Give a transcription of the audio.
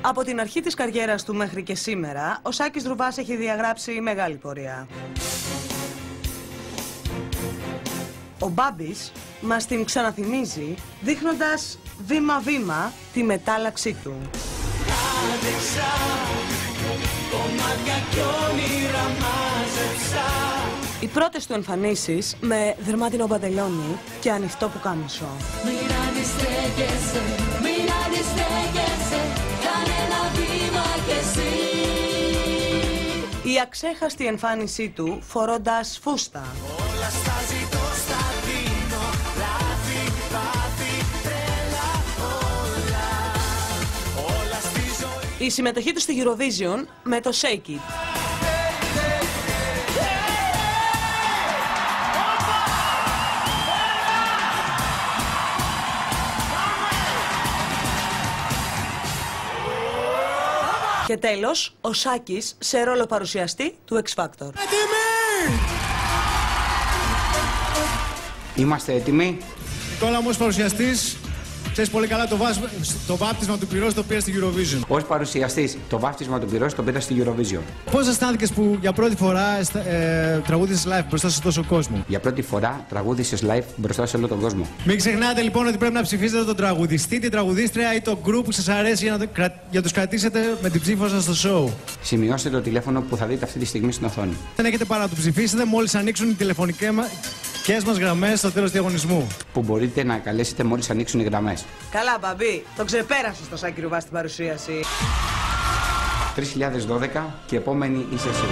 Από την αρχή της καριέρας του μέχρι και σήμερα, ο Σάκης Ρουβάς έχει διαγράψει μεγάλη πορεία. Ο Μπάμπης μας την ξαναθυμίζει, δείχνοντας βήμα-βήμα τη μετάλλαξή του. Οι πρώτες του εμφανίσεις με δερμάτινο παντελόνι και ανοιχτό πουκάμισο. Η αξέχαστη εμφάνισή του φορώντας φούστα. Η συμμετοχή του στη Eurovision με το Shake It. Και τέλος, ο Σάκης σε ρόλο παρουσιαστή του X Factor. Είμαστε έτοιμοι. Νικόλα μου ως παρουσιαστής, ξέρεις πολύ καλά το βάπτισμα του πυρός το πήρε στη Eurovision. Ως παρουσιαστής, το βάπτισμα του πυρός το πήρα στη Eurovision. Πώς αισθάνθηκες που για πρώτη φορά τραγούδισες live μπροστά σε τόσο κόσμο? Για πρώτη φορά τραγούδισες live μπροστά σε όλο τον κόσμο. Μην ξεχνάτε λοιπόν ότι πρέπει να ψηφίσετε τον τραγουδιστή, την τραγουδίστρια ή το group που σας αρέσει για τους κρατήσετε με την ψήφο σας στο show. Σημειώστε το τηλέφωνο που θα δείτε αυτή τη στιγμή στην οθόνη. Δεν έχετε παρά να το ψηφίσετε μόλις ανοίξουν οι τηλεφωνικές μας γραμμές στο τέλος του διαγωνισμού. Που μπορείτε να καλέσετε μόλις ανοίξουν οι γραμμές. Καλά, Μπαμπή, το ξεπέρασες το Σάκη Ρουβά στην παρουσίαση. 3012 και επόμενη είσαι εσύ.